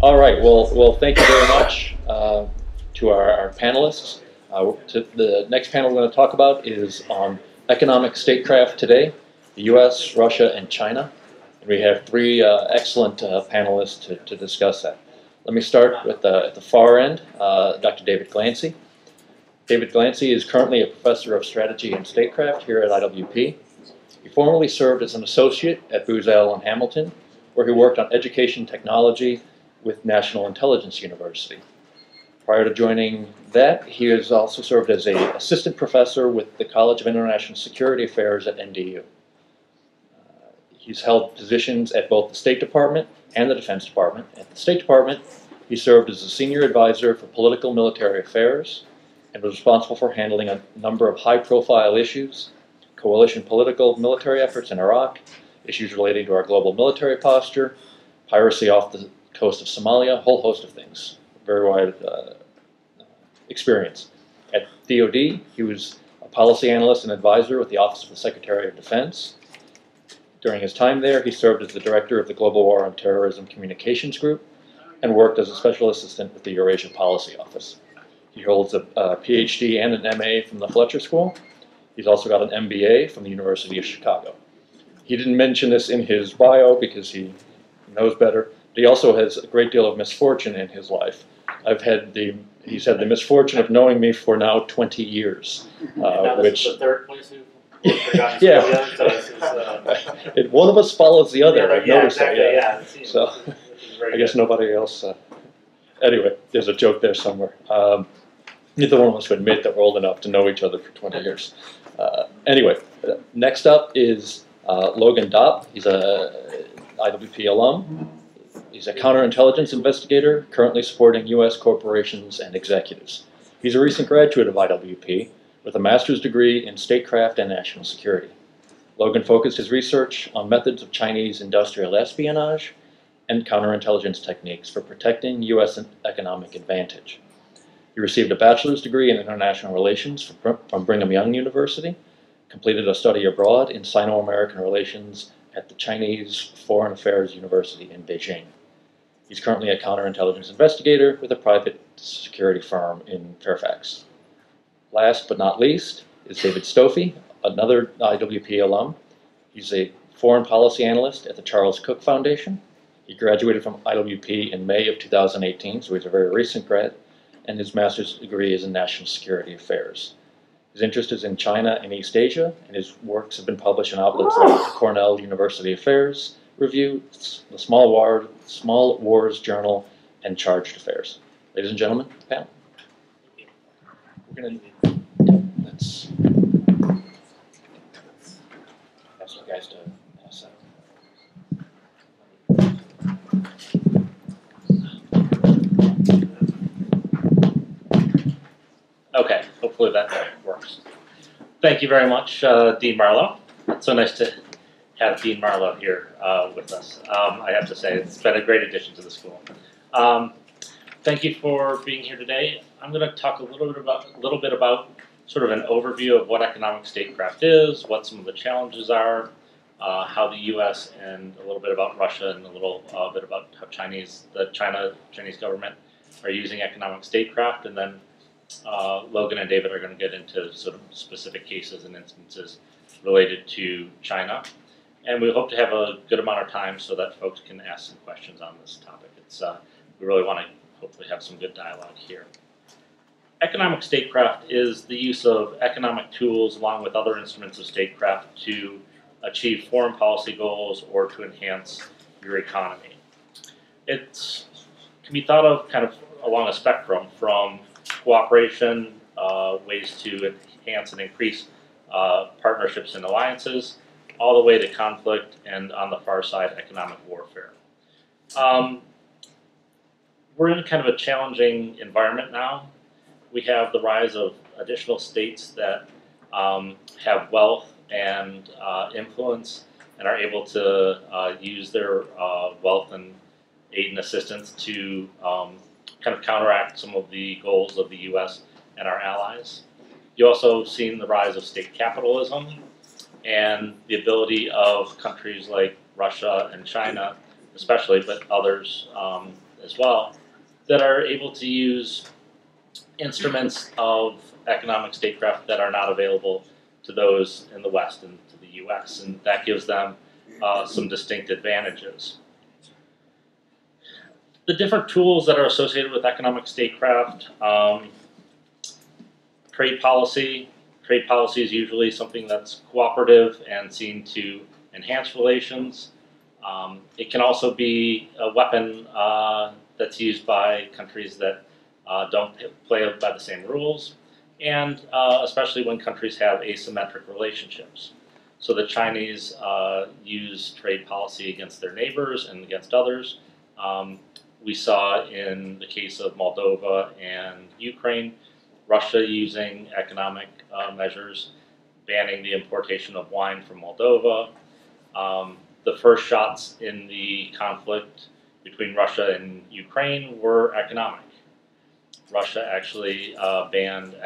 All right. Well, thank you very much to our panelists. The next panel we're going to talk about is on economic statecraft today, the U.S., Russia, and China. And we have three excellent panelists to discuss that. Let me start with at the far end, Dr. David Glancy. David Glancy is currently a professor of strategy and statecraft here at IWP. He formerly served as an associate at Booz Allen Hamilton, where he worked on education technology with National Intelligence University. Prior to joining that, he has also served as an assistant professor with the College of International Security Affairs at NDU. He's held positions at both the State Department and the Defense Department. At the State Department, he served as a senior advisor for political military affairs and was responsible for handling a number of high-profile issues, coalition political military efforts in Iraq, issues relating to our global military posture, piracy off the coast of Somalia, a whole host of things. Very wide experience. At DoD, he was a policy analyst and advisor with the Office of the Secretary of Defense. During his time there, he served as the director of the Global War on Terrorism Communications Group and worked as a special assistant with the Eurasia Policy Office. He holds a PhD and an MA from the Fletcher School. He's also got an MBA from the University of Chicago. He didn't mention this in his bio because he knows better, but he also has a great deal of misfortune in his life. He's had the misfortune of knowing me for now 20 years. Now this is the third place who forgot to yeah. the other, so this is, one of us follows the other, I've noticed exactly, that, yeah. So I guess nobody else, anyway, there's a joke there somewhere. Neither one of us would admit that we're old enough to know each other for 20 years. Anyway, next up is Logan Dopp. He's a IWP alum. He's a counterintelligence investigator, currently supporting U.S. corporations and executives. He's a recent graduate of IWP with a master's degree in statecraft and national security. Logan focused his research on methods of Chinese industrial espionage and counterintelligence techniques for protecting U.S. economic advantage. He received a bachelor's degree in international relations from Brigham Young University, completed a study abroad in Sino-American relations at the Chinese Foreign Affairs University in Beijing. He's currently a counterintelligence investigator with a private security firm in Fairfax. Last but not least is David Stoffey, another IWP alum. He's a foreign policy analyst at the Charles Koch Foundation. He graduated from IWP in May of 2018, so he's a very recent grad, and his master's degree is in national security affairs. His interest is in China and East Asia, and his works have been published in outlets like the Cornell University Affairs Review, the Small Wars Journal, and Charged Affairs. Ladies and gentlemen, panel. We're going to let's ask you guys to pass that. Okay, hopefully that works. Thank you very much, Dean Marlowe. It's so nice to have Dean Marlowe here with us. I have to say, it's been a great addition to the school. Thank you for being here today. I'm going to talk a little bit about sort of an overview of what economic statecraft is, what some of the challenges are, how the U.S. and a little bit about Russia and a little bit about how the Chinese government are using economic statecraft, and then Logan and David are going to get into sort of specific cases and instances related to China. And we hope to have a good amount of time so that folks can ask some questions on this topic. We really want to hopefully have some good dialogue here. Economic statecraft is the use of economic tools along with other instruments of statecraft to achieve foreign policy goals or to enhance your economy. It can be thought of kind of along a spectrum from cooperation, ways to enhance and increase partnerships and alliances, all the way to conflict and, on the far side, economic warfare. We're in kind of a challenging environment now. We have the rise of additional states that have wealth and influence and are able to use their wealth and aid and assistance to kind of counteract some of the goals of the U.S. and our allies. You also seen the rise of state capitalism and the ability of countries like Russia and China, especially, but others as well, that are able to use instruments of economic statecraft that are not available to those in the West and to the US, and that gives them some distinct advantages. The different tools that are associated with economic statecraft, trade policy. Trade policy is usually something that's cooperative and seen to enhance relations. It can also be a weapon that's used by countries that don't play by the same rules, and especially when countries have asymmetric relationships. So the Chinese use trade policy against their neighbors and against others. We saw in the case of Moldova and Ukraine, Russia using economic measures, banning the importation of wine from Moldova. The first shots in the conflict between Russia and Ukraine were economic. Russia actually banned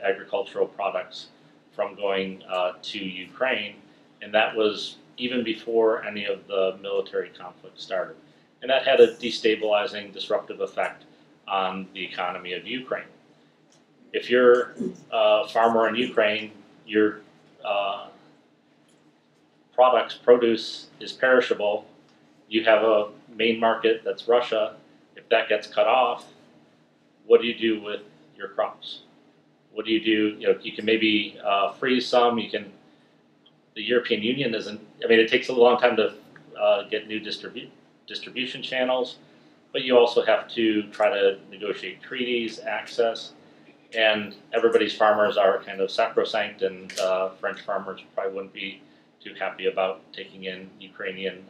agricultural products from going to Ukraine, and that was even before any of the military conflict started. And that had a destabilizing, disruptive effect on the economy of Ukraine. If you're a farmer in Ukraine, your produce is perishable. You have a main market that's Russia. If that gets cut off, what do you do with your crops? What do? You know, you can maybe freeze some. You can. The European Union isn't. I mean, it takes a long time to get new distribution channels, but you also have to try to negotiate treaties, access, and everybody's farmers are kind of sacrosanct, and French farmers probably wouldn't be too happy about taking in Ukrainian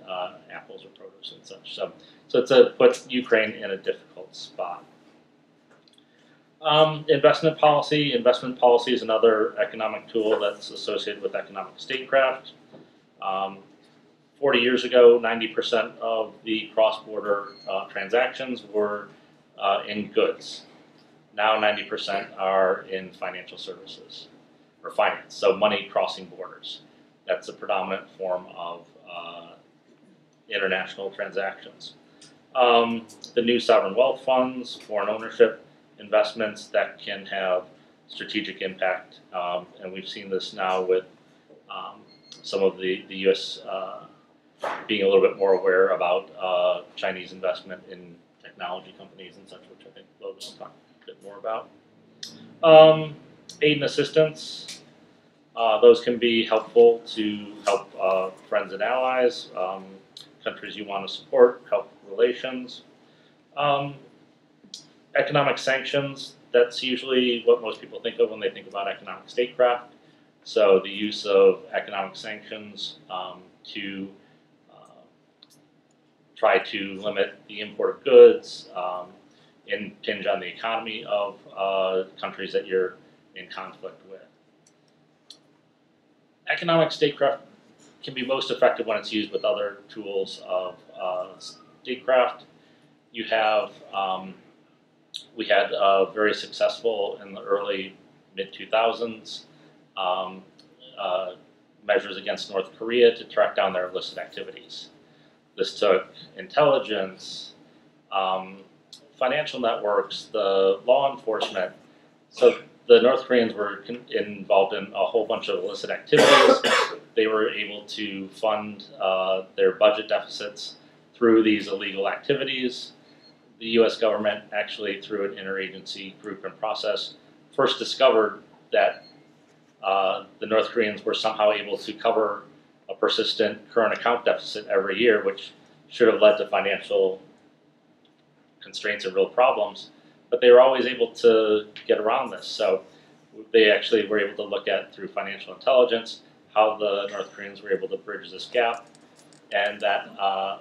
apples or produce and such. So it's put Ukraine in a difficult spot. Investment policy. Investment policy is another economic tool that's associated with economic statecraft. 40 years ago, 90% of the cross-border transactions were in goods. Now 90% are in financial services or finance, so money crossing borders. That's a predominant form of international transactions. The new sovereign wealth funds, foreign ownership investments that can have strategic impact, and we've seen this now with some of the U.S. Being a little bit more aware about Chinese investment in technology companies and such, which I think Logan will talk a bit more about. Aid and assistance, those can be helpful to help friends and allies, countries you want to support, help relations. Economic sanctions, that's usually what most people think of when they think about economic statecraft. So the use of economic sanctions to try to limit the import of goods, impinge on the economy of countries that you're in conflict with. Economic statecraft can be most effective when it's used with other tools of statecraft. You have, we had very successful in the early mid-2000s measures against North Korea to track down their illicit activities. This took intelligence, financial networks, the law enforcement. So the North Koreans were involved in a whole bunch of illicit activities. They were able to fund their budget deficits through these illegal activities. The U.S. government actually, through an interagency group and process, first discovered that the North Koreans were somehow able to cover a persistent current account deficit every year, which should have led to financial constraints and real problems, but they were always able to get around this. So they actually were able to look at, through financial intelligence, how the North Koreans were able to bridge this gap, and that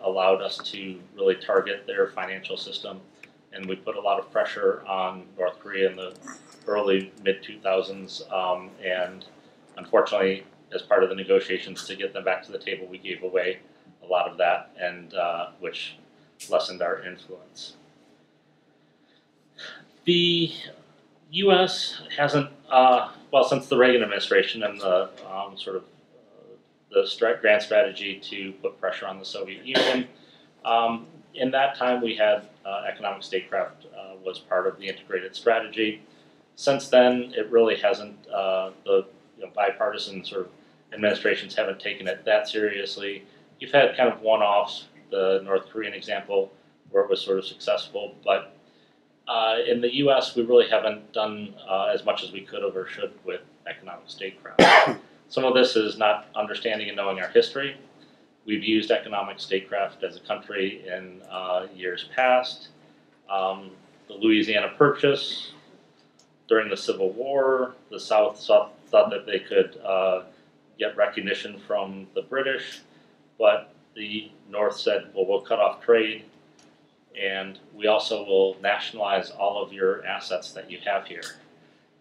allowed us to really target their financial system. And we put a lot of pressure on North Korea in the early mid-2000s, and unfortunately, as part of the negotiations to get them back to the table, we gave away a lot of that, and which lessened our influence. The U.S. hasn't, well, since the Reagan administration and the the grand strategy to put pressure on the Soviet Union, In that time, we had economic statecraft was part of the integrated strategy. Since then, it really hasn't. The bipartisan sort of administrations haven't taken it that seriously. You've had kind of one-offs, the North Korean example, where it was sort of successful, but in the U.S., we really haven't done as much as we could have or should with economic statecraft. Some of this is not understanding and knowing our history. We've used economic statecraft as a country in years past. The Louisiana Purchase, during the Civil War, the South thought that they could get recognition from the British, but the North said, well, we'll cut off trade, and we also will nationalize all of your assets that you have here.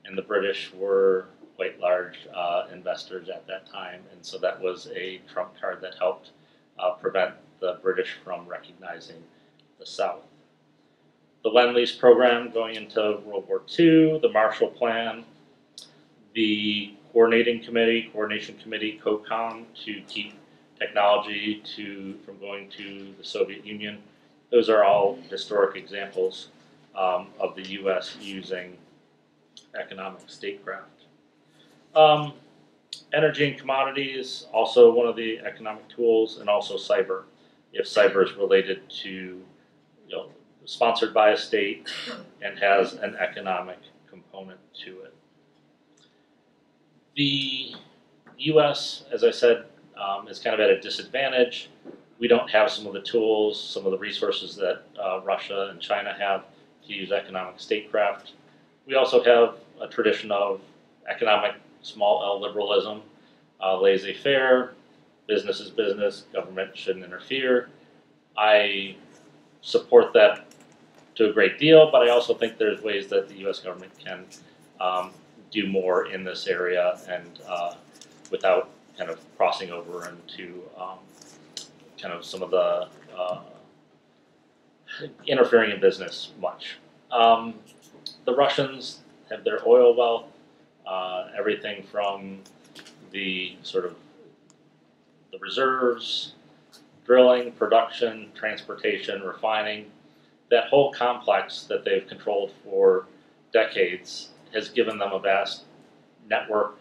And the British were quite large investors at that time, and so that was a trump card that helped prevent the British from recognizing the South. The Lend-Lease program going into World War II, the Marshall Plan, the Coordination Committee, COCOM, to keep technology from going to the Soviet Union. Those are all historic examples of the U.S. using economic statecraft. Energy and commodities, also one of the economic tools, and also cyber. If cyber is related to, sponsored by a state and has an economic component to it. The U.S., as I said, is kind of at a disadvantage. We don't have some of the tools, some of the resources that Russia and China have to use economic statecraft. We also have a tradition of economic small L liberalism, laissez-faire, business is business, government shouldn't interfere. I support that to a great deal, but I also think there's ways that the U.S. government can do more in this area and without kind of crossing over into kind of some of the interfering in business much. The Russians have their oil wealth, everything from the sort of the reserves, drilling, production, transportation, refining. That whole complex that they've controlled for decades has given them a vast network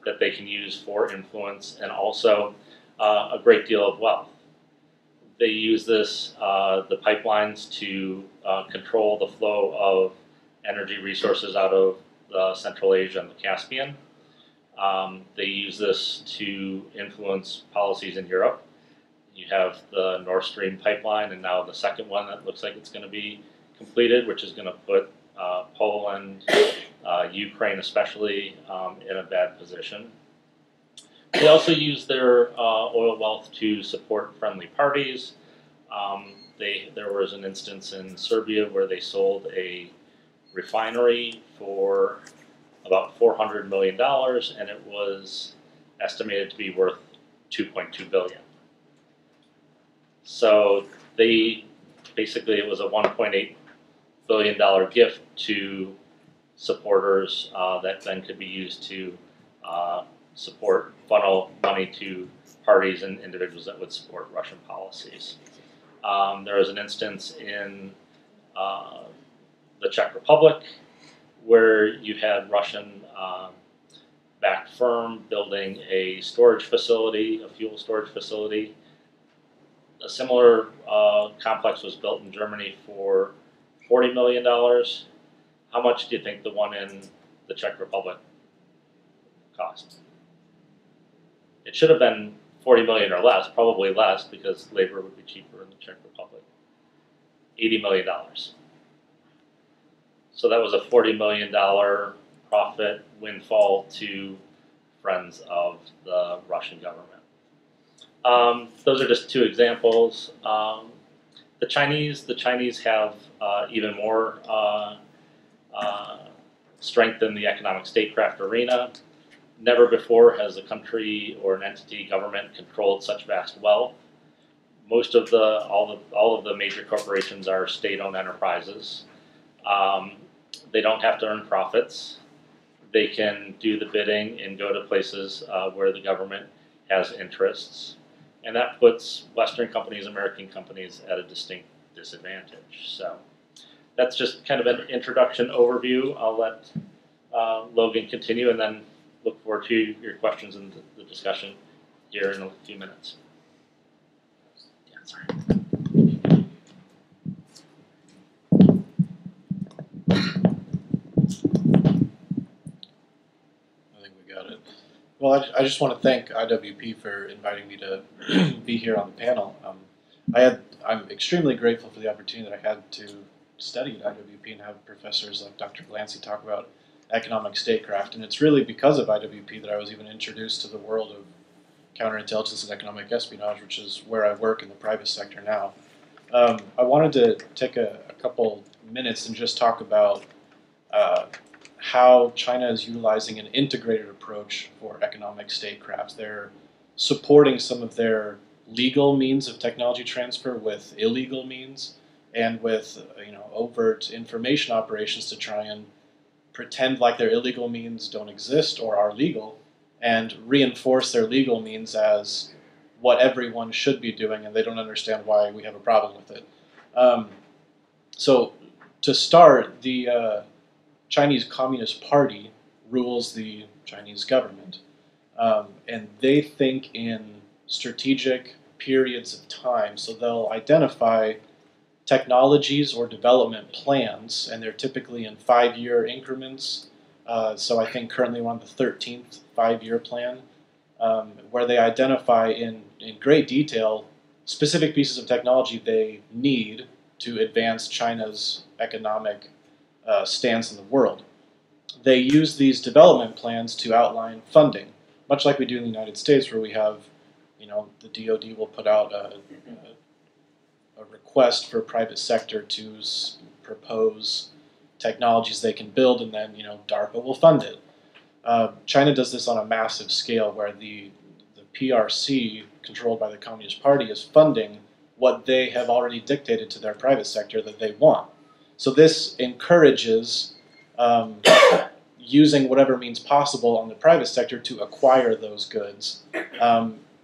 that they can use for influence and also a great deal of wealth. They use this, the pipelines, to control the flow of energy resources out of Central Asia and the Caspian. They use this to influence policies in Europe. You have the Nord Stream pipeline, and now the second one that looks like it's going to be completed, which is going to put Poland, Ukraine especially, in a bad position. They also use their oil wealth to support friendly parties. There was an instance in Serbia where they sold a refinery for about $400 million, and it was estimated to be worth $2.2 billion. So it was a $1.8 billion gift to supporters that then could be used to funnel money to parties and individuals that would support Russian policies. There was an instance in the Czech Republic where you had Russian-backed firm building a storage facility, a fuel storage facility. A similar complex was built in Germany for $40 million. How much do you think the one in the Czech Republic cost? It should have been 40 million or less, probably less, because labor would be cheaper in the Czech Republic. $80 million. So that was a $40 million profit windfall to friends of the Russian government. Those are just two examples. The Chinese have even more strength in the economic statecraft arena. Never before has a country or an entity government controlled such vast wealth. Most of all of the major corporations are state-owned enterprises. They don't have to earn profits. They can do the bidding and go to places where the government has interests. And that puts Western companies, American companies at a distinct disadvantage. So that's just kind of an introduction overview. I'll let Logan continue and then look forward to your questions and the discussion here in a few minutes. Yeah, sorry. Well, I just want to thank IWP for inviting me to be here on the panel. I'm extremely grateful for the opportunity that I had to study at IWP and have professors like Dr. Glancy talk about economic statecraft. And it's really because of IWP that I was even introduced to the world of counterintelligence and economic espionage, which is where I work in the private sector now. I wanted to take a couple minutes and just talk about how China is utilizing an integrated approach for economic statecraft. They're supporting some of their legal means of technology transfer with illegal means and with overt information operations to try and pretend like their illegal means don't exist or are legal and reinforce their legal means as what everyone should be doing, and they don't understand why we have a problem with it. So to start, the Chinese Communist Party rules the Chinese government, and they think in strategic periods of time. So they'll identify technologies or development plans, and they're typically in 5-year increments. So I think currently we're on the 13th 5-year plan, where they identify in great detail specific pieces of technology they need to advance China's economic stance in the world. They use these development plans to outline funding, much like we do in the United States, where we have, the DoD will put out a request for private sector to propose technologies they can build, and then DARPA will fund it. China does this on a massive scale, where the PRC, controlled by the Communist Party, is funding what they have already dictated to their private sector that they want. So this encourages using whatever means possible on the private sector to acquire those goods,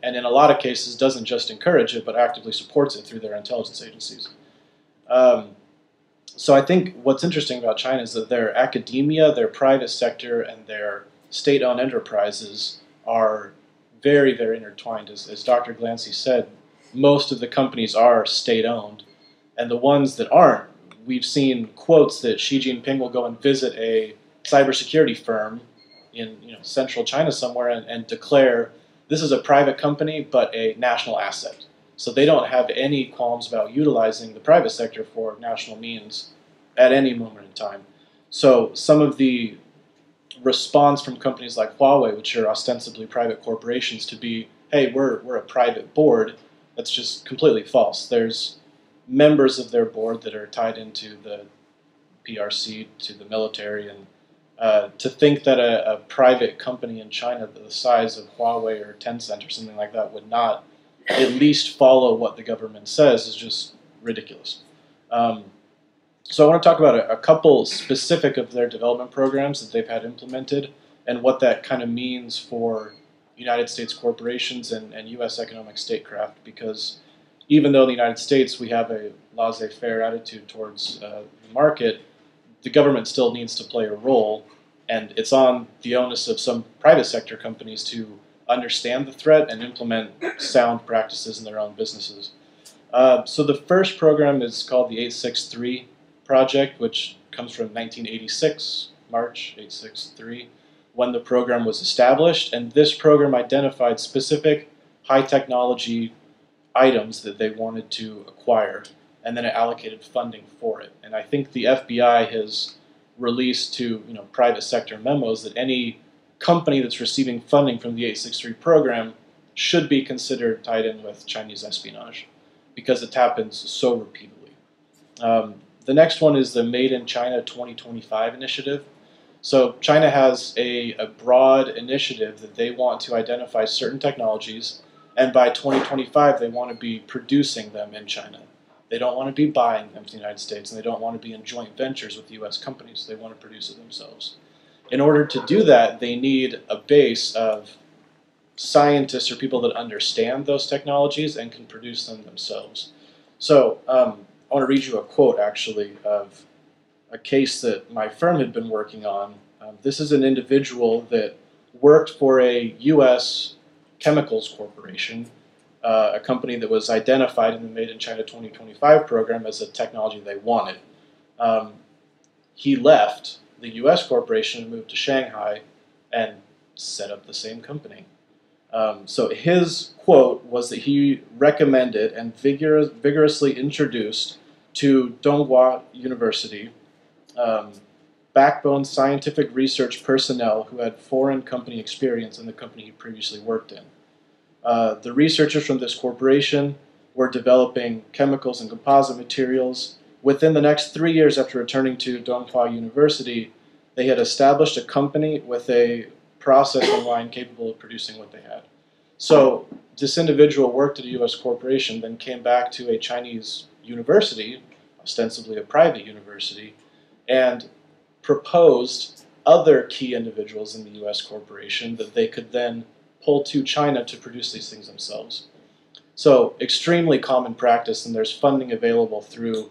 and in a lot of cases doesn't just encourage it, but actively supports it through their intelligence agencies. So I think what's interesting about China is that their academia, their private sector, and their state-owned enterprises are very, very intertwined. As Dr. Glancy said, most of the companies are state-owned, and the ones that aren't, we've seen quotes that Xi Jinping will go and visit a cybersecurity firm in central China somewhere and declare this is a private company but a national asset. So they don't have any qualms about utilizing the private sector for national means at any moment in time. So some of the response from companies like Huawei, which are ostensibly private corporations, to be, hey, we're a private board, that's just completely false. There's members of their board that are tied into the PRC, to the military, and to think that a private company in China the size of Huawei or Tencent or something like that would not at least follow what the government says is just ridiculous. So I want to talk about a couple specific of their development programs that they've had implemented and what that kind of means for United States corporations and U.S. economic statecraft, because even though in the United States we have a laissez-faire attitude towards the market, the government still needs to play a role, and it's on the onus of some private sector companies to understand the threat and implement sound practices in their own businesses. So the first program is called the 863 project, which comes from 1986, March 863, when the program was established, and this program identified specific high technology items that they wanted to acquire, and then it allocated funding for it. And I think the FBI has released to private sector memos that any company that's receiving funding from the 863 program should be considered tied in with Chinese espionage, because it happens so repeatedly. The next one is the Made in China 2025 initiative. So China has a broad initiative that they want to identify certain technologies, and by 2025 they want to be producing them in China. They don't want to be buying them to the United States, and they don't want to be in joint ventures with U.S. companies. They want to produce it themselves. In order to do that, they need a base of scientists or people that understand those technologies and can produce them themselves. So I want to read you a quote, actually, of a case that my firm had been working on. This is an individual that worked for a U.S. chemicals corporation, a company that was identified in the Made in China 2025 program as a technology they wanted. He left the U.S. corporation and moved to Shanghai and set up the same company. So his quote was that he recommended and vigorously introduced to Donghua University backbone scientific research personnel who had foreign company experience in the company he previously worked in. The researchers from this corporation were developing chemicals and composite materials. Within the next 3 years after returning to Donghua University, they had established a company with a processing line capable of producing what they had. So this individual worked at a U.S. corporation, then came back to a Chinese university, ostensibly a private university, and proposed other key individuals in the U.S. corporation that they could then pull to China to produce these things themselves. So extremely common practice, and there's funding available through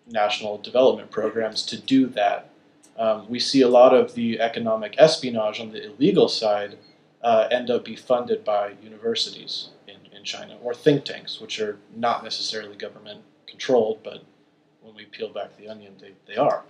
national development programs to do that. We see a lot of the economic espionage on the illegal side end up being funded by universities in China, or think tanks, which are not necessarily government controlled, but when we peel back the onion, they are.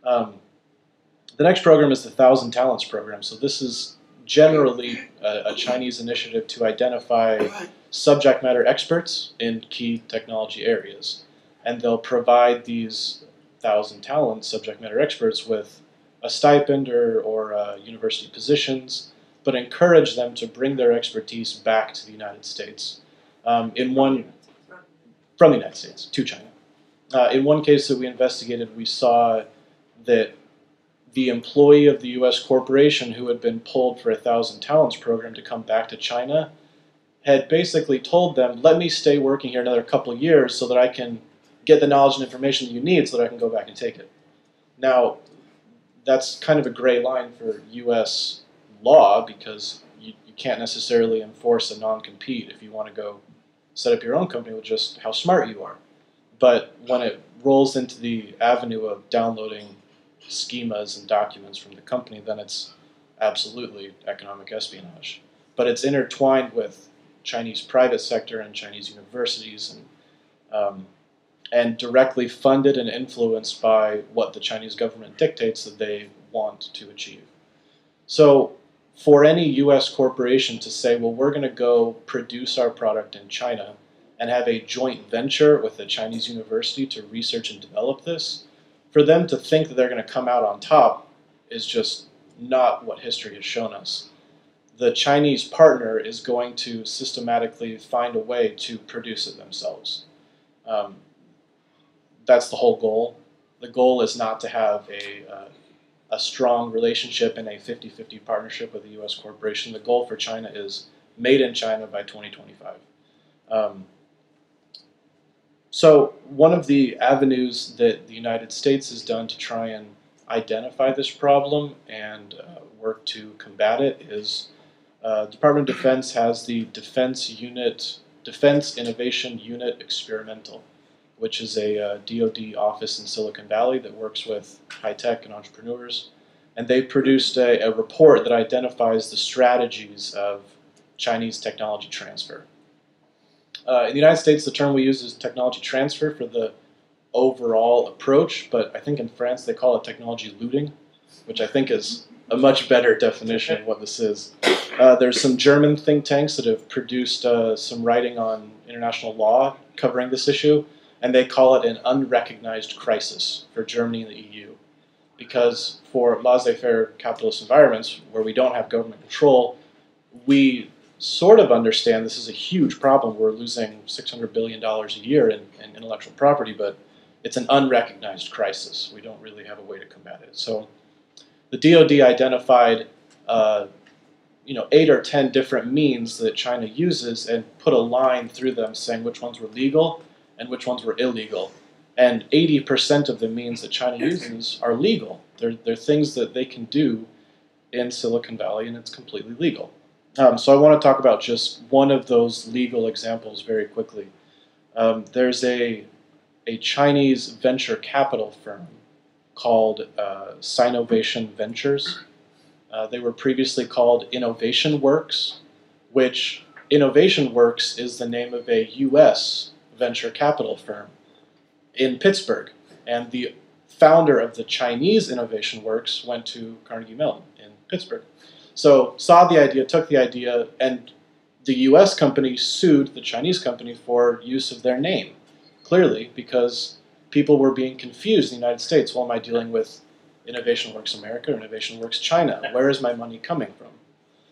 The next program is the 1,000 Talents program. So this is generally a Chinese initiative to identify subject matter experts in key technology areas. And they'll provide these 1,000 Talents subject matter experts with a stipend or university positions, but encourage them to bring their expertise back to the United States. From the United States to China. In one case that we investigated, we saw that the employee of the U.S. corporation who had been pulled for a 1,000 Talents program to come back to China had basically told them, let me stay working here another couple of years so that I can get the knowledge and information that you need so that I can go back and take it. Now, that's kind of a gray line for U.S. law because you can't necessarily enforce a non-compete if you want to go set up your own company with just how smart you are. But when it rolls into the avenue of downloading schemas and documents from the company, then it's absolutely economic espionage. But it's intertwined with Chinese private sector and Chinese universities and directly funded and influenced by what the Chinese government dictates that they want to achieve. So for any U.S. corporation to say, well, we're going to go produce our product in China and have a joint venture with a Chinese university to research and develop this, for them to think that they're going to come out on top is just not what history has shown us. The Chinese partner is going to systematically find a way to produce it themselves. That's the whole goal. The goal is not to have a strong relationship and a 50-50 partnership with a U.S. corporation. The goal for China is made in China by 2025. So one of the avenues that the United States has done to try and identify this problem and work to combat it is Department of Defense has the Defense Innovation Unit Experimental, which is a DoD office in Silicon Valley that works with high-tech and entrepreneurs. And they produced a report that identifies the strategies of Chinese technology transfer. In the United States, the term we use is technology transfer for the overall approach, but I think in France they call it technology looting, which I think is a much better definition of what this is. There's some German think tanks that have produced some writing on international law covering this issue, and they call it an unrecognized crisis for Germany and the EU. Because for laissez-faire capitalist environments where we don't have government control, we sort of understand this is a huge problem. We're losing $600 billion a year in intellectual property, but it's an unrecognized crisis. We don't really have a way to combat it. So the DoD identified 8 or 10 different means that China uses and put a line through them saying which ones were legal and which ones were illegal. And 80% of the means that China uses are legal. They're things that they can do in Silicon Valley, and it's completely legal. So I want to talk about just one of those legal examples very quickly. There's a a Chinese venture capital firm called Sinovation Ventures. They were previously called Innovation Works, which Innovation Works is the name of a U.S. venture capital firm in Pittsburgh. And the founder of the Chinese Innovation Works went to Carnegie Mellon in Pittsburgh. So saw the idea, took the idea, and the U.S. company sued the Chinese company for use of their name, clearly, because people were being confused in the United States. Well, am I dealing with Innovation Works America or Innovation Works China? Where is my money coming from?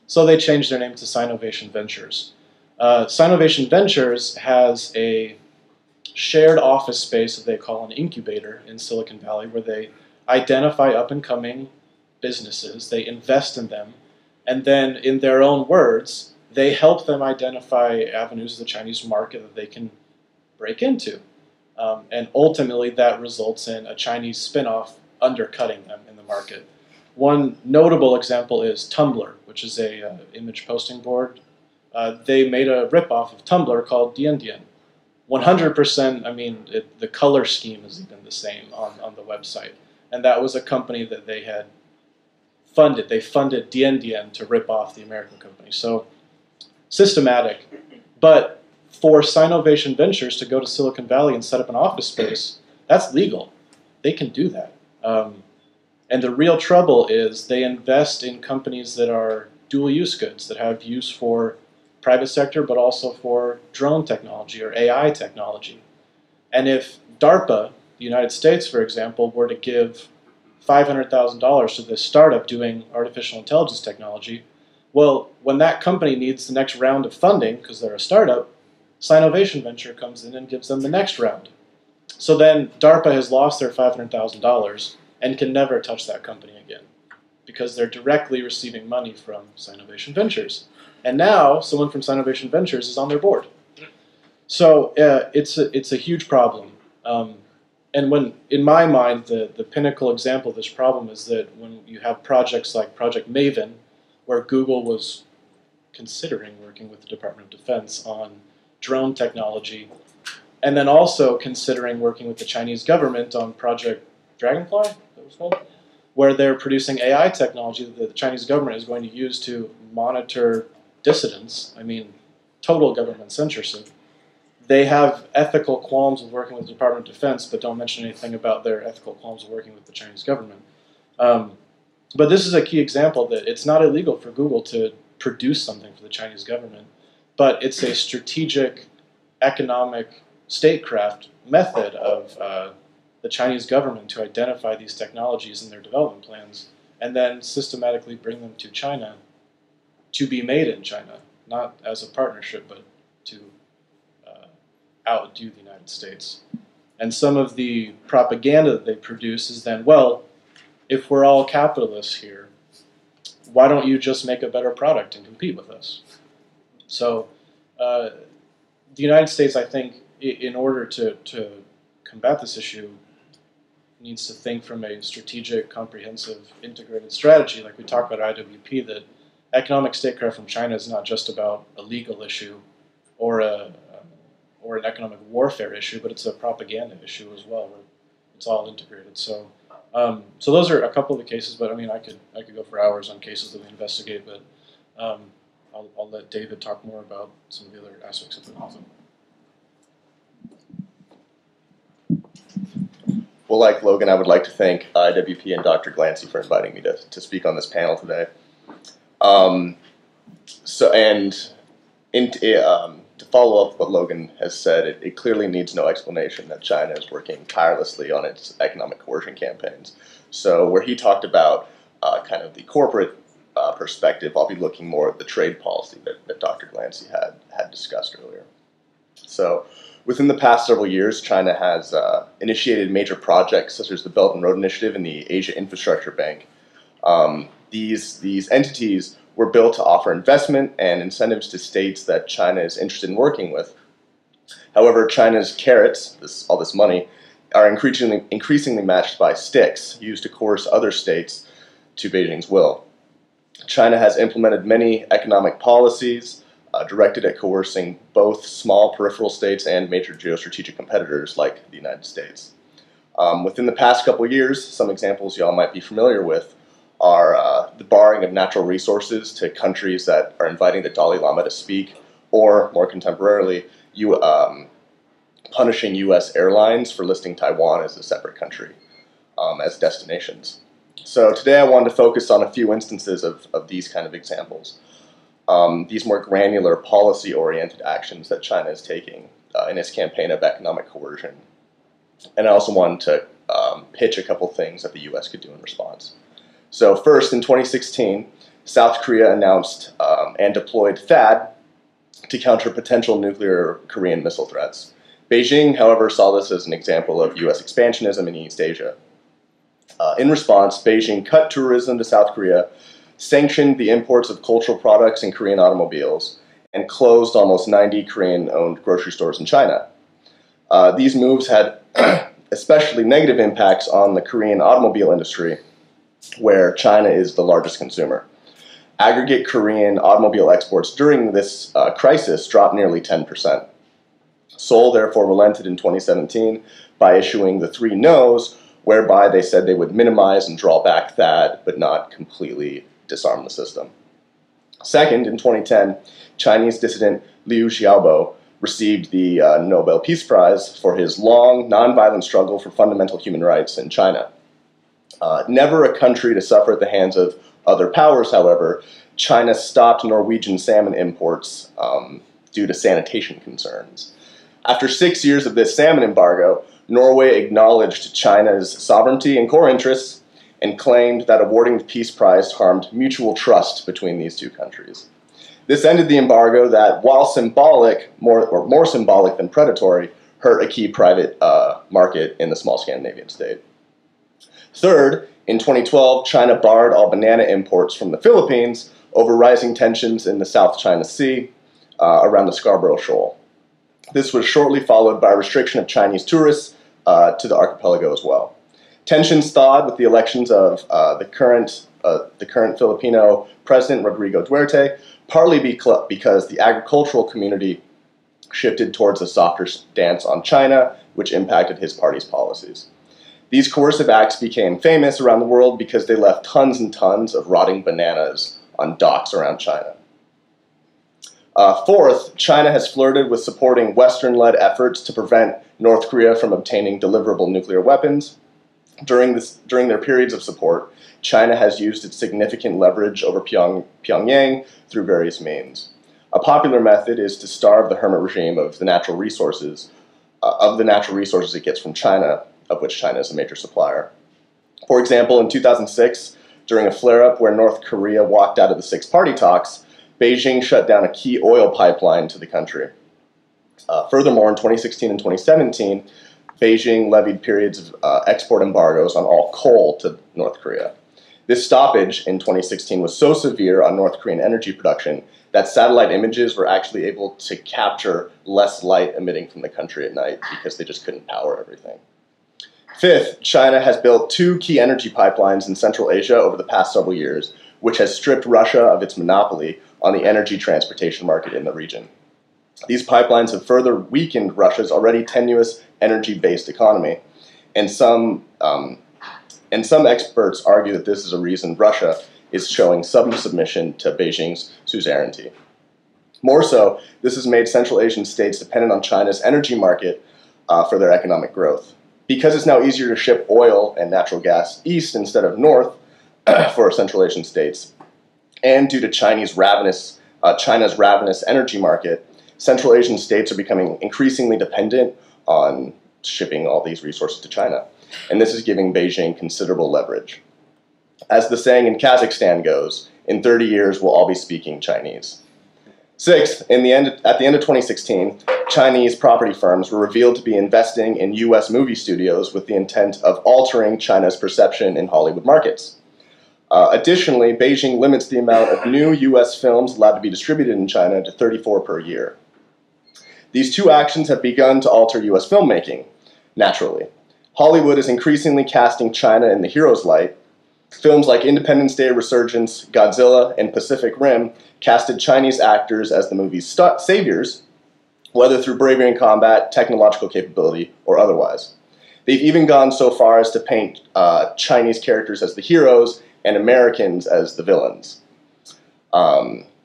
So they changed their name to Sinovation Ventures. Sinovation Ventures has a shared office space that they call an incubator in Silicon Valley, where they identify up-and-coming businesses, they invest in them, and then, in their own words, they help them identify avenues of the Chinese market that they can break into. And ultimately, that results in a Chinese spin-off undercutting them in the market. One notable example is Tumblr, which is a image posting board. They made a ripoff of Tumblr called Dian. 100%, I mean, the color scheme is even the same on the website. And that was a company that they had funded. They funded Dian to rip off the American company. So, systematic. But for Sinovation Ventures to go to Silicon Valley and set up an office space, that's legal. They can do that. And the real trouble is they invest in companies that are dual-use goods, that have use for private sector, but also for drone technology or AI technology. And if DARPA, the United States, for example, were to give $500,000 to this startup doing artificial intelligence technology, well, when that company needs the next round of funding, because they're a startup, Sinovation Venture comes in and gives them the next round. So then DARPA has lost their $500,000 and can never touch that company again, because they're directly receiving money from Sinovation Ventures. And now someone from Sinovation Ventures is on their board. So it's a huge problem. And when, in my mind, the pinnacle example of this problem is that when you have projects like Project Maven, where Google was considering working with the Department of Defense on drone technology, and then also considering working with the Chinese government on Project Dragonfly, that was called, where they're producing AI technology that the Chinese government is going to use to monitor dissidents. I mean, total government censorship. They have ethical qualms of working with the Department of Defense, but don't mention anything about their ethical qualms of working with the Chinese government. But this is a key example that it's not illegal for Google to produce something for the Chinese government, but it's a strategic, economic, statecraft method of the Chinese government to identify these technologies in their development plans and then systematically bring them to China to be made in China, not as a partnership, but to outdo the United States. And some of the propaganda that they produce is then, well, if we're all capitalists here, why don't you just make a better product and compete with us? So the United States, I think, in order to combat this issue, needs to think from a strategic, comprehensive, integrated strategy, like we talked about IWP, that economic statecraft from China is not just about a legal issue or an economic warfare issue, but it's a propaganda issue as well, where it's all integrated. So, so those are a couple of the cases, but I mean, I could go for hours on cases that we investigate, but I'll let David talk more about some of the other aspects of it. Awesome. Well, like Logan, I would like to thank IWP and Dr. Glancy for inviting me to speak on this panel today. To follow up what Logan has said, it clearly needs no explanation that China is working tirelessly on its economic coercion campaigns. So where he talked about kind of the corporate perspective, I'll be looking more at the trade policy that Dr. Glancy had discussed earlier. So within the past several years, China has initiated major projects such as the Belt and Road Initiative and the Asia Infrastructure Bank. These entities were built to offer investment and incentives to states that China is interested in working with. However, China's carrots, all this money, are increasingly matched by sticks used to coerce other states to Beijing's will. China has implemented many economic policies directed at coercing both small peripheral states and major geostrategic competitors like the United States. Within the past couple of years, some examples y'all might be familiar with are the barring of natural resources to countries that are inviting the Dalai Lama to speak, or more contemporarily, punishing U.S. airlines for listing Taiwan as a separate country as destinations. So today I wanted to focus on a few instances of these kind of examples. These more granular policy-oriented actions that China is taking in its campaign of economic coercion. And I also wanted to pitch a couple things that the U.S. could do in response. So first, in 2016, South Korea announced and deployed THAAD to counter potential nuclear Korean missile threats. Beijing, however, saw this as an example of U.S. expansionism in East Asia. In response, Beijing cut tourism to South Korea, sanctioned the imports of cultural products and Korean automobiles, and closed almost 90 Korean-owned grocery stores in China. These moves had especially negative impacts on the Korean automobile industry, where China is the largest consumer. Aggregate Korean automobile exports during this crisis dropped nearly 10%. Seoul therefore relented in 2017 by issuing the 3 no's, whereby they said they would minimize and draw back THAAD, but not completely disarm the system. Second, in 2010, Chinese dissident Liu Xiaobo received the Nobel Peace Prize for his long, nonviolent struggle for fundamental human rights in China. Never a country to suffer at the hands of other powers, however, China stopped Norwegian salmon imports due to sanitation concerns. After 6 years of this salmon embargo, Norway acknowledged China's sovereignty and core interests and claimed that awarding the Peace Prize harmed mutual trust between these two countries. This ended the embargo that, while symbolic, more symbolic than predatory, hurt a key private market in the small Scandinavian state. Third, in 2012, China barred all banana imports from the Philippines over rising tensions in the South China Sea around the Scarborough Shoal. This was shortly followed by a restriction of Chinese tourists to the archipelago as well. Tensions thawed with the elections of the current Filipino president, Rodrigo Duterte, partly because the agricultural community shifted towards a softer stance on China, which impacted his party's policies. These coercive acts became famous around the world because they left tons and tons of rotting bananas on docks around China. Fourth, China has flirted with supporting Western-led efforts to prevent North Korea from obtaining deliverable nuclear weapons. During their periods of support, China has used its significant leverage over Pyongyang through various means. A popular method is to starve the hermit regime of the natural resources it gets from China, of which China is a major supplier. For example, in 2006, during a flare-up where North Korea walked out of the six-party talks, Beijing shut down a key oil pipeline to the country. Furthermore, in 2016 and 2017, Beijing levied periods of export embargoes on all coal to North Korea. This stoppage in 2016 was so severe on North Korean energy production that satellite images were actually able to capture less light emitting from the country at night because they just couldn't power everything. Fifth, China has built 2 key energy pipelines in Central Asia over the past several years, which has stripped Russia of its monopoly on the energy transportation market in the region. These pipelines have further weakened Russia's already tenuous energy-based economy, and some experts argue that this is a reason Russia is showing some submission to Beijing's suzerainty. More so, this has made Central Asian states dependent on China's energy market for their economic growth. Because it's now easier to ship oil and natural gas east instead of north for Central Asian states, and due to China's ravenous energy market, Central Asian states are becoming increasingly dependent on shipping all these resources to China. And this is giving Beijing considerable leverage. As the saying in Kazakhstan goes, in 30 years we'll all be speaking Chinese. Sixth, at the end of 2016, Chinese property firms were revealed to be investing in U.S. movie studios with the intent of altering China's perception in Hollywood markets. Additionally, Beijing limits the amount of new U.S. films allowed to be distributed in China to 34 per year. These 2 actions have begun to alter U.S. filmmaking, naturally. Hollywood is increasingly casting China in the hero's light, Films like Independence Day, Resurgence, Godzilla, and Pacific Rim casted Chinese actors as the movie's saviors, whether through bravery in combat, technological capability, or otherwise. They've even gone so far as to paint Chinese characters as the heroes and Americans as the villains.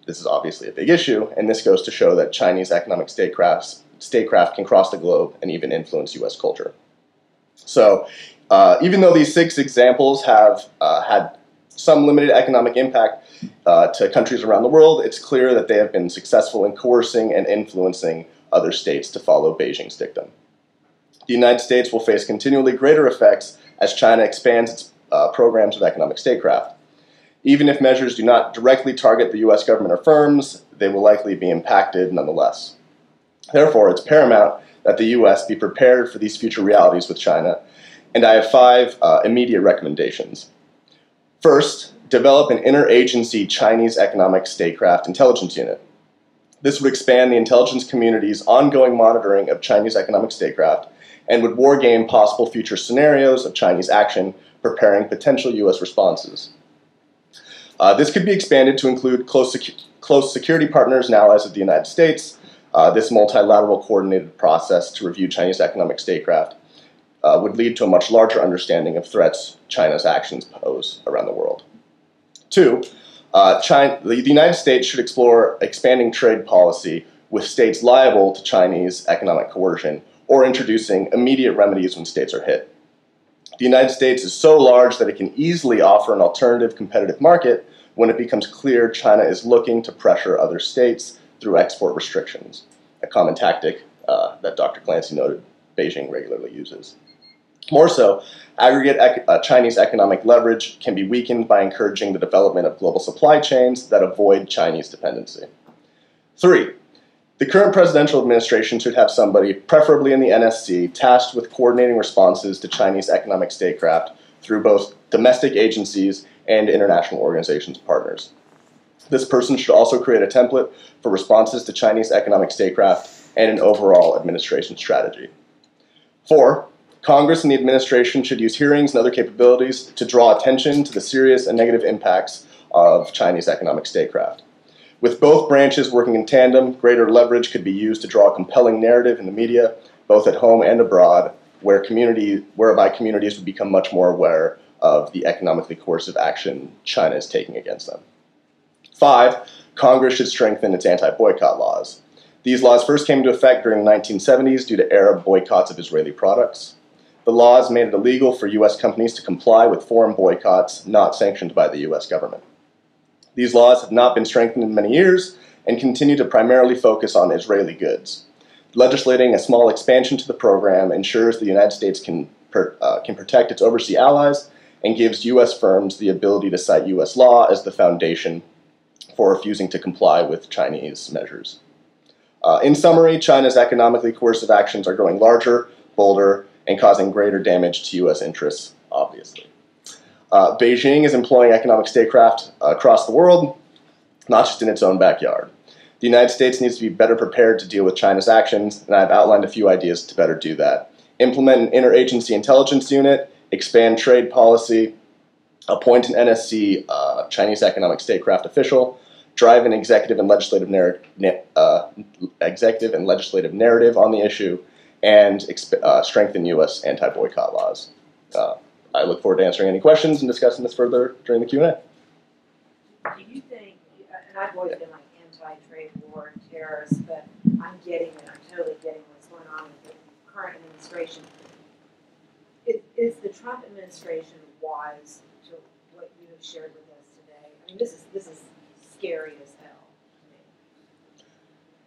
This is obviously a big issue, and this goes to show that Chinese economic statecraft can cross the globe and even influence U.S. culture. So, even though these 6 examples have had some limited economic impact to countries around the world, it's clear that they have been successful in coercing and influencing other states to follow Beijing's dictum. The United States will face continually greater effects as China expands its programs of economic statecraft. Even if measures do not directly target the U.S. government or firms, they will likely be impacted nonetheless. Therefore, it's paramount that the U.S. be prepared for these future realities with China, and I have 5 immediate recommendations. First, develop an interagency Chinese economic statecraft intelligence unit. This would expand the intelligence community's ongoing monitoring of Chinese economic statecraft and would wargame possible future scenarios of Chinese action, preparing potential U.S. responses. This could be expanded to include close security partners and allies of the United States. This multilateral coordinated process to review Chinese economic statecraft would lead to a much larger understanding of threats China's actions pose around the world. 2, the United States should explore expanding trade policy with states liable to Chinese economic coercion or introducing immediate remedies when states are hit. The United States is so large that it can easily offer an alternative competitive market when it becomes clear China is looking to pressure other states through export restrictions, a common tactic that Dr. Glancy noted Beijing regularly uses. More so, aggregate Chinese economic leverage can be weakened by encouraging the development of global supply chains that avoid Chinese dependency. 3, the current presidential administration should have somebody, preferably in the NSC, tasked with coordinating responses to Chinese economic statecraft through both domestic agencies and international organizations partners. This person should also create a template for responses to Chinese economic statecraft and an overall administration strategy. 4, Congress and the administration should use hearings and other capabilities to draw attention to the serious and negative impacts of Chinese economic statecraft. With both branches working in tandem, greater leverage could be used to draw a compelling narrative in the media, both at home and abroad, whereby communities would become much more aware of the economically coercive action China is taking against them. 5, Congress should strengthen its anti-boycott laws. These laws first came into effect during the 1970s due to Arab boycotts of Israeli products. The laws made it illegal for U.S. companies to comply with foreign boycotts not sanctioned by the U.S. government. These laws have not been strengthened in many years and continue to primarily focus on Israeli goods. Legislating a small expansion to the program ensures the United States can protect its overseas allies and gives U.S. firms the ability to cite U.S. law as the foundation for refusing to comply with Chinese measures. In summary, China's economically coercive actions are growing larger, bolder, and causing greater damage to U.S. interests, obviously. Beijing is employing economic statecraft across the world, not just in its own backyard. The United States needs to be better prepared to deal with China's actions, and I've outlined a few ideas to better do that. Implement an interagency intelligence unit, expand trade policy, appoint an NSC Chinese economic statecraft official, drive an executive and legislative narrative on the issue, and strengthen U.S. anti-boycott laws. I look forward to answering any questions and discussing this further during the Q&A. Do you think, and I've always been like anti-trade war and terrorists, but I'm totally getting what's going on with the current administration. Is the Trump administration wise to what you have shared with us today? I mean, this is scary as hell to me.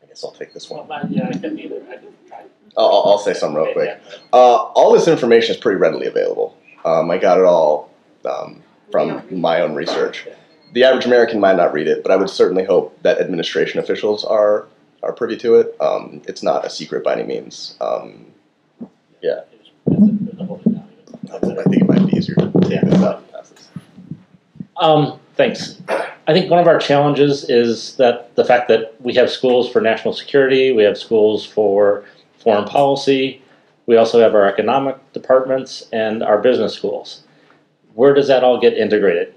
I guess I'll take this one. Yeah, I couldn't either. I didn't try. I'll say something real quick. All this information is pretty readily available. I got it all from my own research. The average American might not read it, but I would certainly hope that administration officials are privy to it. It's not a secret by any means. Yeah. I think it might be easier to take this out and pass this. Thanks. I think one of our challenges is that the fact that we have schools for national security, we have schools for foreign policy, we also have our economic departments and our business schools. where does that all get integrated?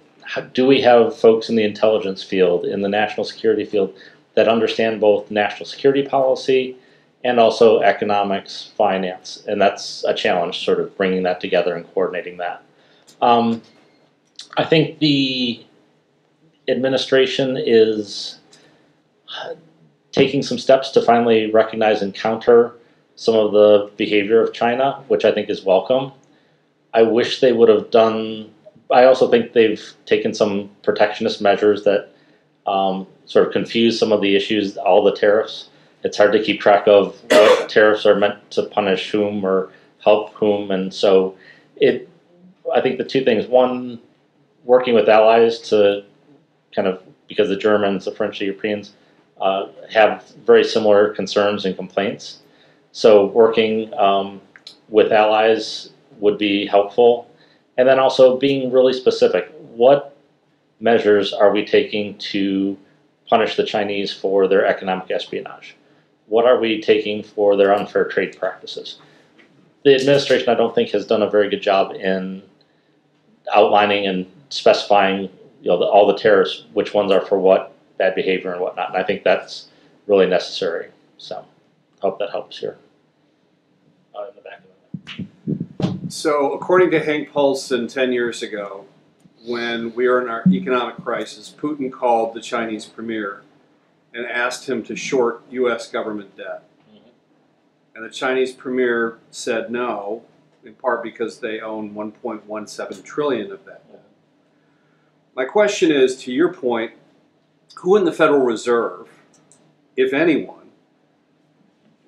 Do we have folks in the intelligence field, in the national security field, that understand both national security policy and also economics, finance? And that's a challenge, sort of bringing that together and coordinating that. I think the administration is taking some steps to finally recognize and counter some of the behavior of China, which I think is welcome. I wish they would have done, I also think they've taken some protectionist measures that sort of confuse some of the issues, all the tariffs. It's hard to keep track of what tariffs are meant to punish whom or help whom, and so I think the two things, one, working with allies to kind of, because the Germans, the French, the Europeans have very similar concerns and complaints. So working with allies would be helpful. And then also being really specific. What measures are we taking to punish the Chinese for their economic espionage? What are we taking for their unfair trade practices? The administration, I don't think, has done a very good job in outlining and specifying, all the tariffs, which ones are for what bad behavior and whatnot. And I think that's really necessary. So I hope that helps here. In the back of the So according to Hank Paulson 10 years ago, when we were in our economic crisis, Putin called the Chinese premier and asked him to short U.S. government debt. And the Chinese premier said no, in part because they own 1.17 trillion of that debt. My question is, to your point, who in the Federal Reserve, if anyone,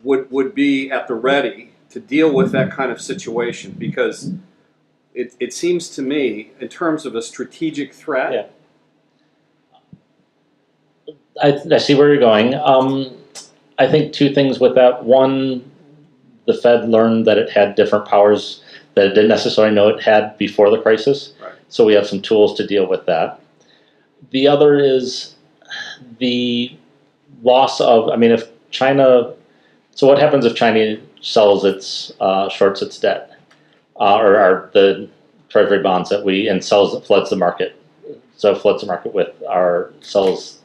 would be at the ready to deal with that kind of situation? Because it seems to me, in terms of a strategic threat. Yeah. I see where you're going. I think two things with that. One, the Fed learned that it had different powers that it didn't necessarily know it had before the crisis. Right. So we have some tools to deal with that. The other is the loss of, if China, so what happens if China sells its, shorts its debt, or the treasury bonds and floods the market. So floods the market with sells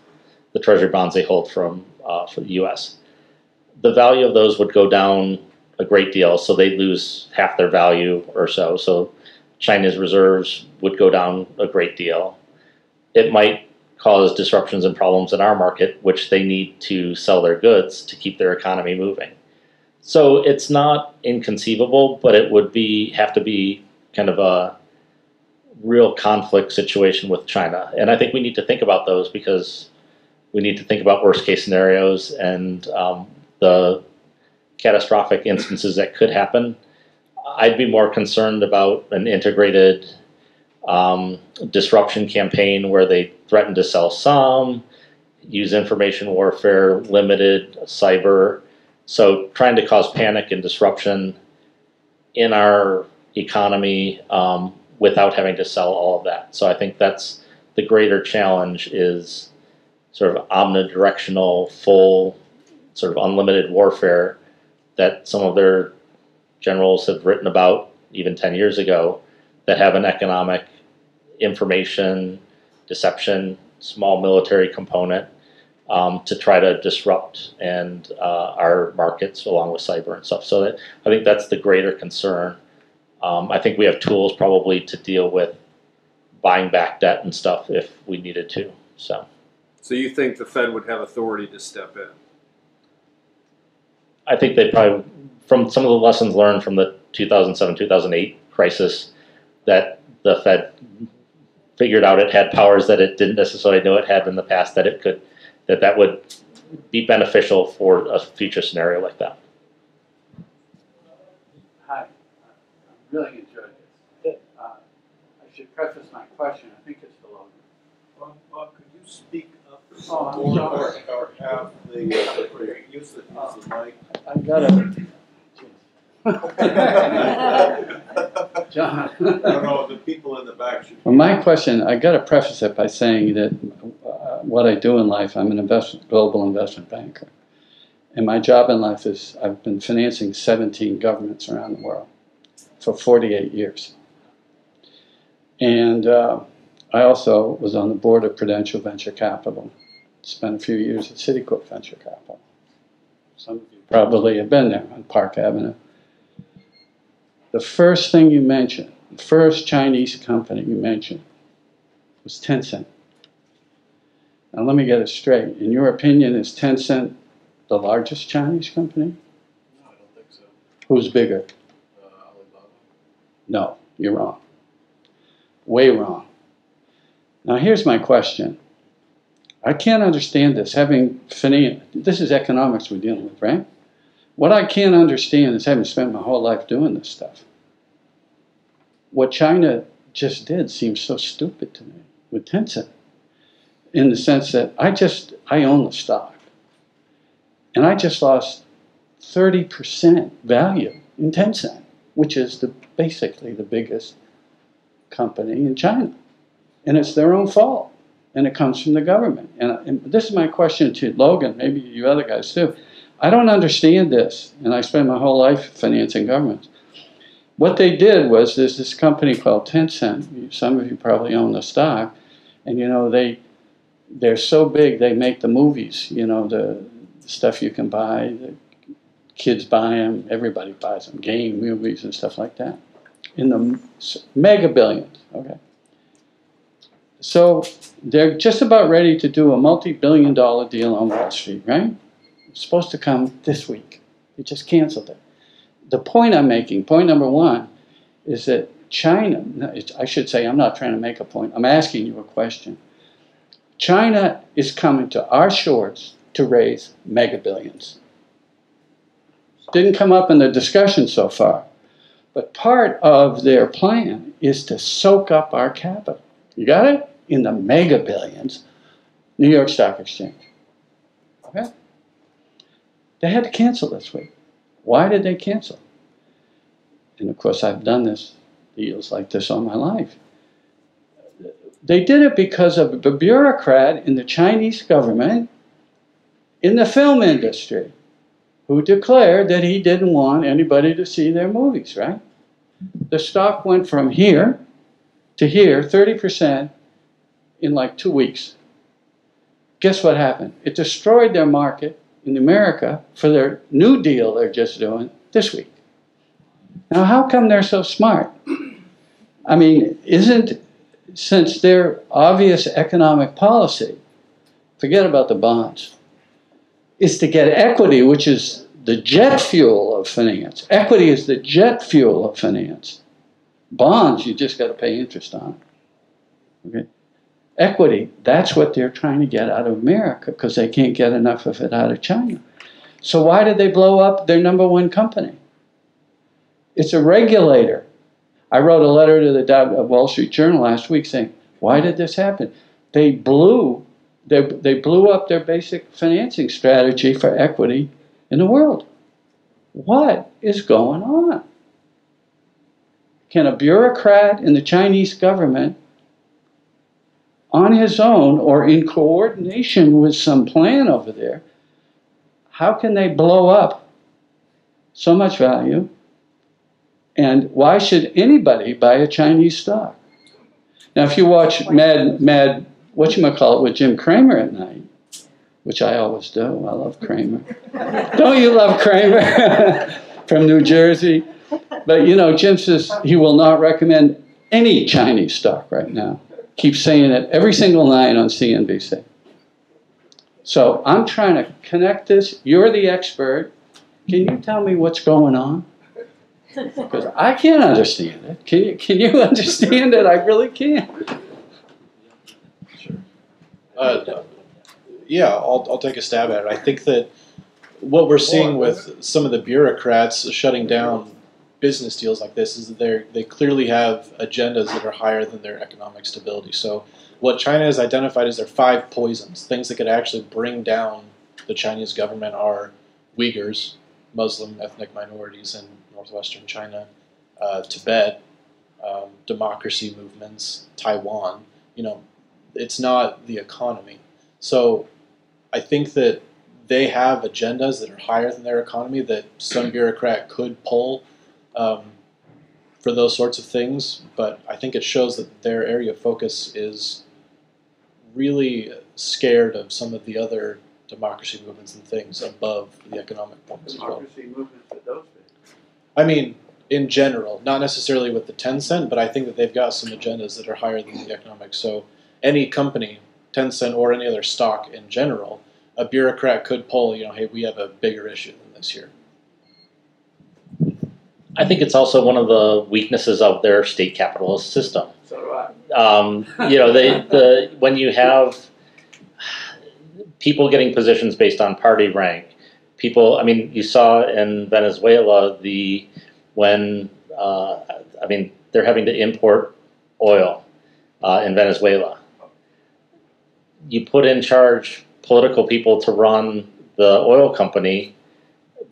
the treasury bonds they hold for the U.S. The value of those would go down a great deal, so they'd lose half their value or so. So China's reserves would go down a great deal. It might cause disruptions and problems in our market, which they need to sell their goods to keep their economy moving. So it's not inconceivable, but it would have to be kind of a real conflict situation with China. And I think we need to think about those, because we need to think about worst case scenarios and the catastrophic instances that could happen. I'd be more concerned about an integrated disruption campaign where they threaten to sell some, use information warfare, limited cyber. So trying to cause panic and disruption in our economy without having to sell all of that. So I think that's the greater challenge, is sort of omnidirectional, full, sort of unlimited warfare that some of their generals have written about even 10 years ago, that have an economic, information, deception, small military component to try to disrupt our markets along with cyber and stuff. So I think that's the greater concern. I think we have tools probably to deal with buying back debt and stuff if we needed to. So you think the Fed would have authority to step in? I think they probably, from some of the lessons learned from the 2007-2008 crisis, that the Fed figured out it had powers that it didn't necessarily know it had in the past, that would be beneficial for a future scenario like that. Hi, I'm really enjoyed this. I should preface my question. I think it's to Logan. Could you speak up Oh, or have the use the mic? I've got a John. No, the people in the back should. Well, my question, I got to preface it by saying that what I do in life, I'm an global investment banker. And my job in life is I've been financing 17 governments around the world for 48 years. And I also was on the board of Prudential Venture Capital. Spent a few years at Citicorp Venture Capital. Some of you probably have been there on Park Avenue. The first thing you mentioned, the first Chinese company you mentioned was Tencent. Now let me get it straight. In your opinion, is Tencent the largest Chinese company? No, I don't think so. Who's bigger? Alibaba. No, you're wrong. Way wrong. Now here's my question. I can't understand this, having finance, this is economics we're dealing with, right? What I can't understand is having spent my whole life doing this stuff. What China just did seems so stupid to me with Tencent, in the sense that I own the stock, and I just lost 30% value in Tencent, which is basically the biggest company in China. And it's their own fault. And it comes from the government. And this is my question to Logan, maybe you other guys too. I don't understand this, and I spent my whole life financing governments. What they did was, there's this company called Tencent. Some of you probably own the stock. And you know, they're so big, they make the movies, you know, the stuff you can buy. The kids buy them, everybody buys them, game movies and stuff like that. In the mega billions, okay? So they're just about ready to do a multi-billion-dollar deal on Wall Street, right? It's supposed to come this week. They just canceled it. The point I'm making, point number one, is that China, I should say, I'm not trying to make a point, I'm asking you a question. China is coming to our shores to raise mega billions. Didn't come up in the discussion so far, but part of their plan is to soak up our capital. You got it? In the mega billions, New York Stock Exchange. Okay? They had to cancel this week. Why did they cancel? And of course, I've done deals like this all my life. They did it because of a bureaucrat in the Chinese government in the film industry who declared that he didn't want anybody to see their movies, right? The stock went from here to here, 30%, in like 2 weeks. Guess what happened? It destroyed their market in America for their new deal they're just doing this week. Now, how come they're so smart? I mean, since their obvious economic policy, forget about the bonds, is to get equity, which is the jet fuel of finance. Equity is the jet fuel of finance. Bonds, you just got to pay interest on. Okay? Equity, that's what they're trying to get out of America because they can't get enough of it out of China. So why did they blow up their #1 company? It's a regulator. I wrote a letter to the Wall Street Journal last week saying, why did this happen? They blew up their basic financing strategy for equity in the world. What is going on? Can a bureaucrat in the Chinese government, on his own or in coordination with some plan over there, how can they blow up so much value? And why should anybody buy a Chinese stock? Now, if you watch Mad, whatchamacallit, with Jim Cramer at night, which I always do, I love Cramer. Don't you love Cramer? From New Jersey. But, you know, Jim says he will not recommend any Chinese stock right now. Keeps saying it every single night on CNBC. So I'm trying to connect this. You're the expert. Can you tell me what's going on? Because I can't understand it. Can you understand it? I really can't. Sure. Yeah, I'll take a stab at it. I think that what we're seeing with some of the bureaucrats shutting down business deals like this is that they clearly have agendas that are higher than their economic stability. So what China has identified as their 5 poisons, things that could actually bring down the Chinese government, are Uyghurs, Muslim ethnic minorities in northwestern China, Tibet, democracy movements, Taiwan. You know, it's not the economy. So I think that they have agendas that are higher than their economy that some bureaucrat could pull for those sorts of things, but I think it shows that their area of focus is really scared of some of the other democracy movements and things above the economic points as well. Democracy movements that those things. I mean, in general, not necessarily with the 10 cent, but I think that they've got some agendas that are higher than the economics. So any company, 10 cent or any other stock in general, a bureaucrat could pull, hey, we have a bigger issue than this here. I think it's also one of the weaknesses of their state capitalist system. So do I. When you have people getting positions based on party rank, you saw in Venezuela they're having to import oil in Venezuela. You put in charge political people to run the oil company,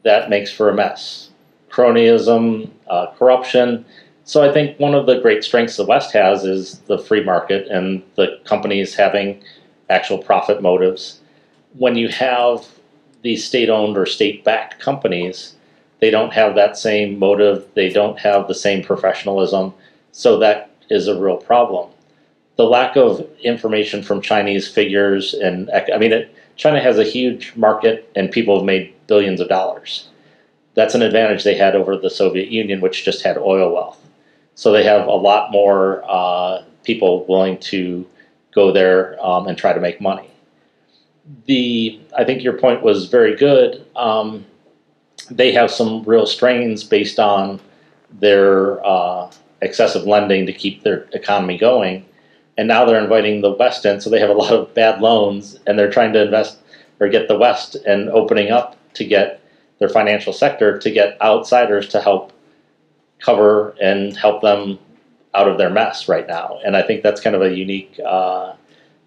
that makes for a mess. Cronyism, corruption. So I think one of the great strengths the West has is the free market and the companies having actual profit motives. When you have these state-owned or state-backed companies, they don't have that same motive, they don't have the same professionalism, so that is a real problem. The lack of information from Chinese figures, China has a huge market and people have made billions of dollars. That's an advantage they had over the Soviet Union, which just had oil wealth. So they have a lot more people willing to go there and try to make money. I think your point was very good. They have some real strains based on their excessive lending to keep their economy going. And now they're inviting the West in, so they have a lot of bad loans, and they're trying to invest or get the West and opening up to get their financial sector, to get outsiders to help cover and help them out of their mess right now. And I think that's kind of a unique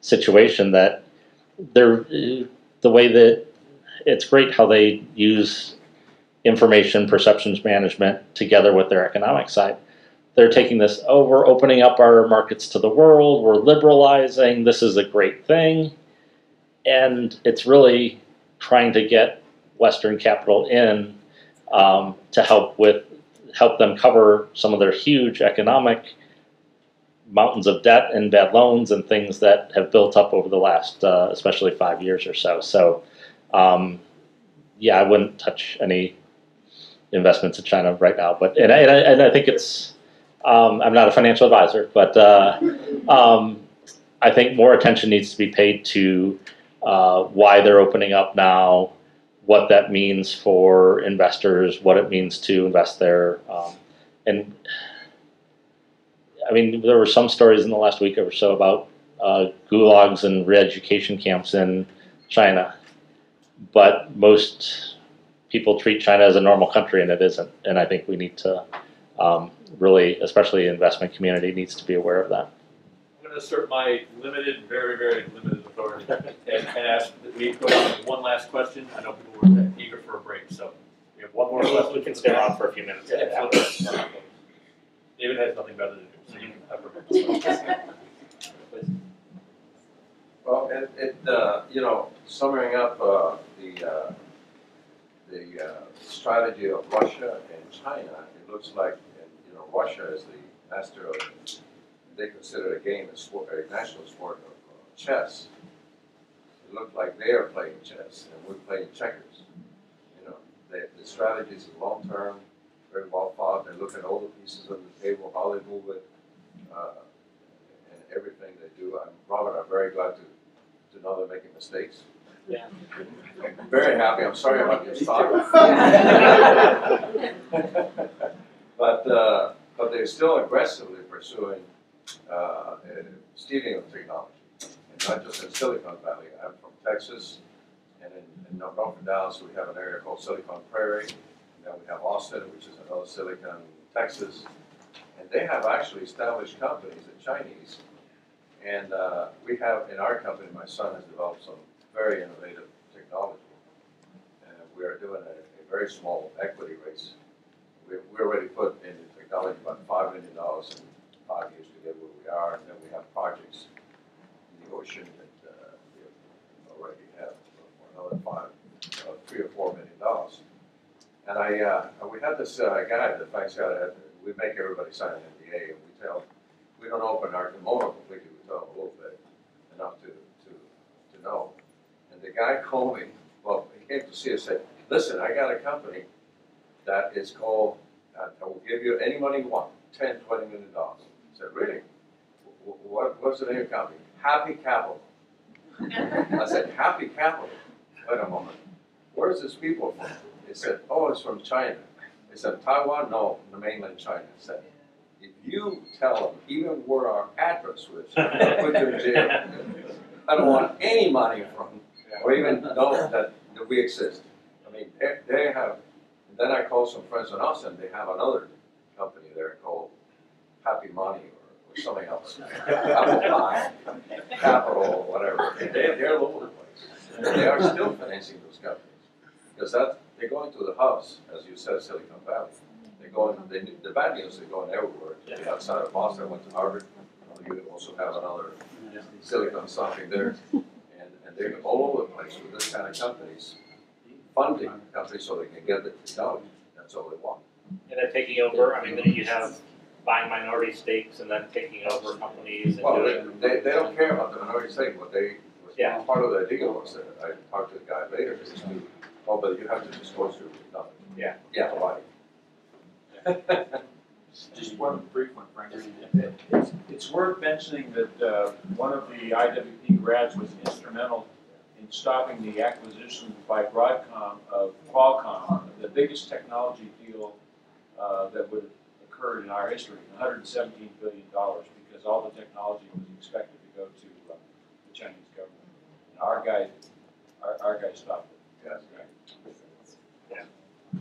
situation that the way that it's great how they use information perceptions management together with their economic side. They're taking this, we're opening up our markets to the world, we're liberalizing, this is a great thing. And it's really trying to get Western capital in to help them cover some of their huge economic mountains of debt and bad loans and things that have built up over the last, especially 5 years or so. So, I wouldn't touch any investments in China right now. But and I think it's, I'm not a financial advisor, but I think more attention needs to be paid to why they're opening up now, what that means for investors, what it means to invest there. There were some stories in the last week or so about gulags and re-education camps in China, but most people treat China as a normal country, and it isn't. And I think we need to really, especially the investment community, needs to be aware of that. I'm going to assert my limited, very, very limited authority and ask that we put on one last question. I know people were eager for a break, so we have one more question. We can stay around for a few minutes. Yeah, David has nothing better to do, so you can have a please. Well, summing up the strategy of Russia and China, it looks like Russia is the master of, they consider the game a national sport of chess. It looks like they are playing chess and we're playing checkers. The strategies are long term, very well thought. They look at all the pieces of the table, how they move it, and everything they do. Robert, I'm very glad to know they're making mistakes. Yeah. I'm very happy. I'm sorry about your stock. But they're still aggressively pursuing stealing of technology, and not just in Silicon Valley. I'm from Texas, and in North Dallas we have an area called Silicon Prairie, and then we have Austin, which is another Silicon, Texas, and they have actually established companies, the Chinese, and we have in our company, my son has developed some very innovative technology, and we are doing a very small equity raise. We already put in the technology about $5 million in 5 years to get where we are, and then we have projects in the ocean that we already have for another $3 or $4 million. And we had this guy, the finance guy, we make everybody sign an NDA, and we don't open our kimono completely, we tell them a little bit, enough to know. And the guy called me, well, he came to see us and said, listen, I got a company that is called, I will give you any money you want, $10, $20 million. I said, really? What's the name of the company? Happy Capital. I said, Happy Capital? Wait a moment. Where's this people from? He said, oh, it's from China. He said, Taiwan? No, the mainland China. I said, if you tell them even where our address was, I'll put you in jail. I don't want any money from them, or even know that we exist. I mean, they have, and then I called some friends in Austin, they have another company there called Happy Money or something else. Apple Pie, Capital, or whatever. They're all over the place. They are still financing those companies. Because they're going to the hubs, as you said, Silicon Valley. They're going, the bad news, they're going everywhere. Outside of Boston, I went to Harvard. You also have another Silicon something there. And they're all over the place with this kind of companies, funding companies so they can get it done. That's all they want. And they're taking over, I mean, you have buying minority stakes and then taking over companies and Well, doing. they don't care about the minority stake. What they, Yeah. part of the deal was that I talked to the guy later, is to, oh, but you have to disclose your company. Yeah. Yeah, why? Just one brief one, Frank. It's worth mentioning that one of the IWP grads was instrumental in stopping the acquisition by Broadcom of Qualcomm, the biggest technology deal that would have occurred in our history, $117 billion, because all the technology was expected to go to the Chinese government. And our guy stopped it. Yes.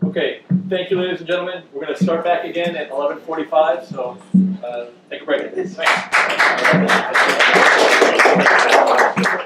Okay, thank you, ladies and gentlemen. We're going to start back again at 11:45, so take a break. Thanks.